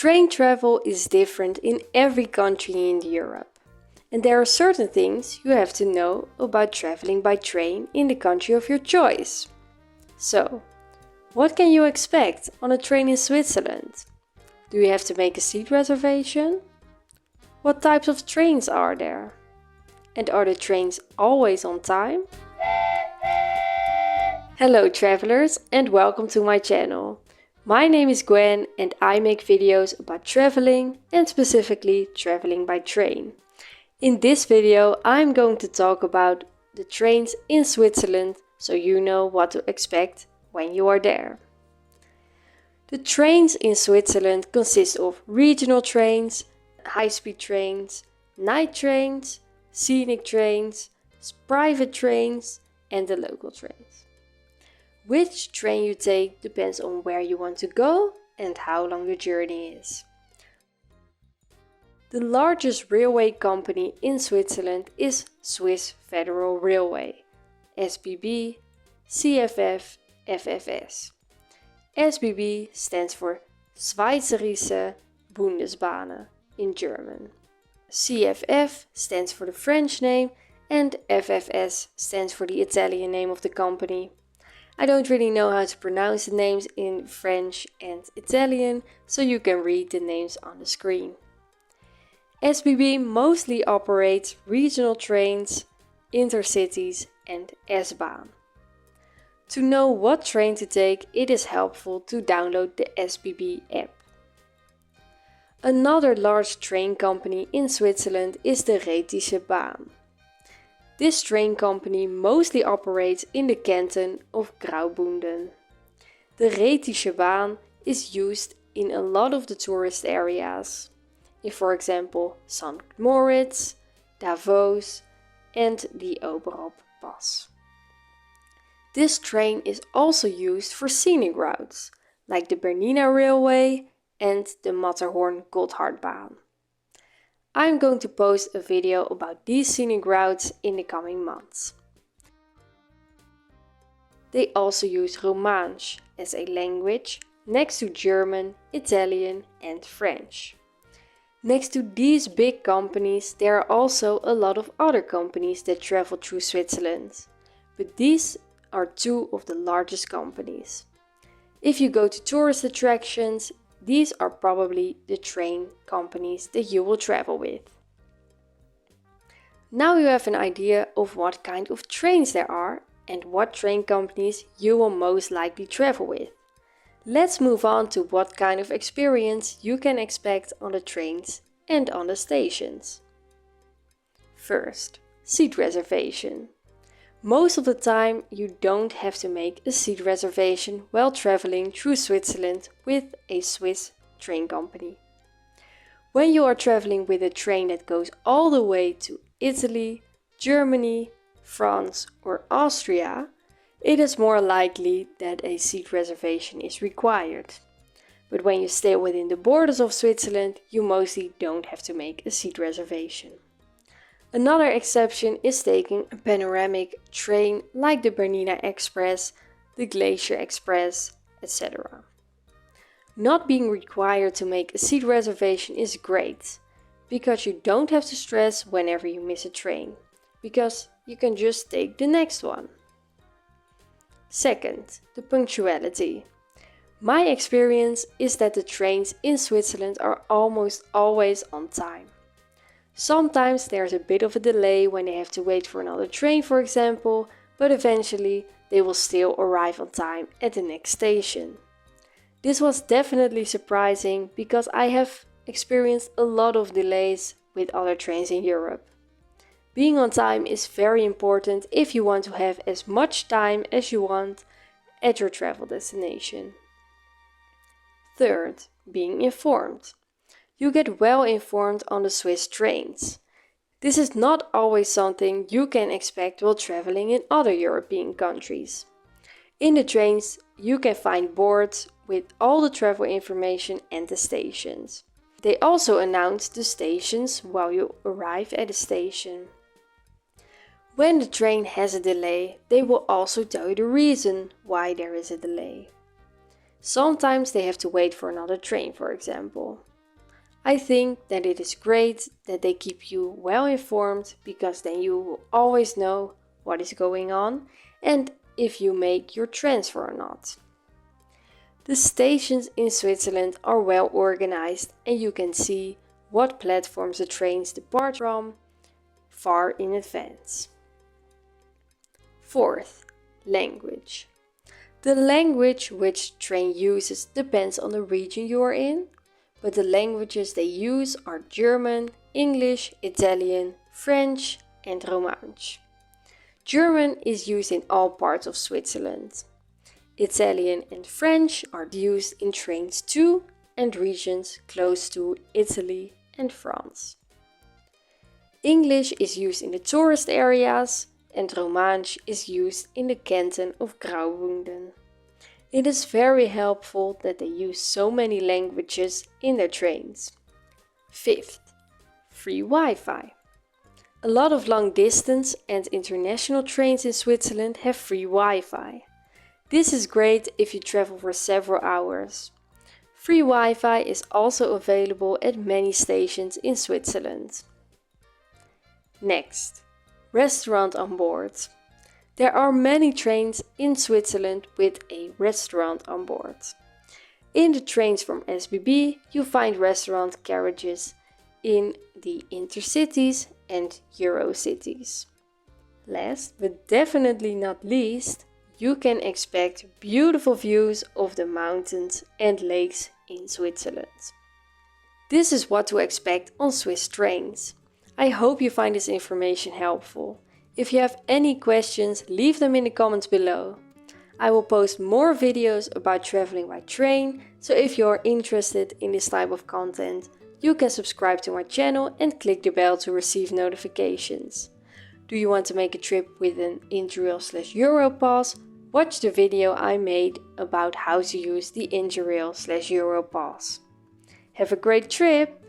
Train travel is different in every country in Europe, and there are certain things you have to know about traveling by train in the country of your choice. So, what can you expect on a train in Switzerland? Do you have to make a seat reservation? What types of trains are there? And are the trains always on time? Hello travelers and welcome to my channel. My name is Gwen and I make videos about traveling and specifically traveling by train. In this video I'm going to talk about the trains in Switzerland so you know what to expect when you are there. The trains in Switzerland consist of regional trains, high-speed trains, night trains, scenic trains, private trains and the local trains. Which train you take depends on where you want to go and how long your journey is. The largest railway company in Switzerland is Swiss Federal Railway, SBB, CFF, FFS. SBB stands for Schweizerische Bundesbahnen in German. CFF stands for the French name and FFS stands for the Italian name of the company. I don't really know how to pronounce the names in French and Italian, so you can read the names on the screen. SBB mostly operates regional trains, intercities and S-Bahn. To know what train to take, it is helpful to download the SBB app. Another large train company in Switzerland is the Rhätische Bahn. This train company mostly operates in the canton of Graubünden. The Rhätische Bahn is used in a lot of the tourist areas, in for example St. Moritz, Davos and the Oberalp Pass. This train is also used for scenic routes, like the Bernina Railway and the Matterhorn-Gotthardbahn. I'm going to post a video about these scenic routes in the coming months. They also use Romansh as a language next to German, Italian and French. Next to these big companies, there are also a lot of other companies that travel through Switzerland, but these are two of the largest companies. If you go to tourist attractions, these are probably the train companies that you will travel with. Now you have an idea of what kind of trains there are and what train companies you will most likely travel with. Let's move on to what kind of experience you can expect on the trains and on the stations. First, seat reservation. Most of the time you don't have to make a seat reservation while traveling through Switzerland with a Swiss train company. When you are traveling with a train that goes all the way to Italy, Germany, France or Austria, it is more likely that a seat reservation is required. But when you stay within the borders of Switzerland, you mostly don't have to make a seat reservation. Another exception is taking a panoramic train like the Bernina Express, the Glacier Express, etc. Not being required to make a seat reservation is great, because you don't have to stress whenever you miss a train, because you can just take the next one. Second, the punctuality. My experience is that the trains in Switzerland are almost always on time. Sometimes there's a bit of a delay when they have to wait for another train, for example, but eventually they will still arrive on time at the next station. This was definitely surprising because I have experienced a lot of delays with other trains in Europe. Being on time is very important if you want to have as much time as you want at your travel destination. Third, being informed. You get well informed on the Swiss trains. This is not always something you can expect while traveling in other European countries. In the trains, you can find boards with all the travel information and the stations. They also announce the stations while you arrive at a station. When the train has a delay, they will also tell you the reason why there is a delay. Sometimes they have to wait for another train, for example. I think that it is great that they keep you well informed, because then you will always know what is going on and if you make your transfer or not. The stations in Switzerland are well organized and you can see what platforms the trains depart from far in advance. Fourth, language. The language which train uses depends on the region you are in, but the languages they use are German, English, Italian, French and Romansh. German is used in all parts of Switzerland. Italian and French are used in trains to and regions close to Italy and France. English is used in the tourist areas and Romansh is used in the canton of Graubünden. It is very helpful that they use so many languages in their trains. Fifth, free Wi-Fi. A lot of long distance and international trains in Switzerland have free Wi-Fi. This is great if you travel for several hours. Free Wi-Fi is also available at many stations in Switzerland. Next, restaurant on board. There are many trains in Switzerland with a restaurant on board. In the trains from SBB, you find restaurant carriages in the intercities and Eurocities. Last but definitely not least, you can expect beautiful views of the mountains and lakes in Switzerland. This is what to expect on Swiss trains. I hope you find this information helpful. If you have any questions, leave them in the comments below. I will post more videos about traveling by train, so if you are interested in this type of content, you can subscribe to my channel and click the bell to receive notifications. Do you want to make a trip with an Interrail/Europass? Watch the video I made about how to use the Interrail/Europass. Have a great trip!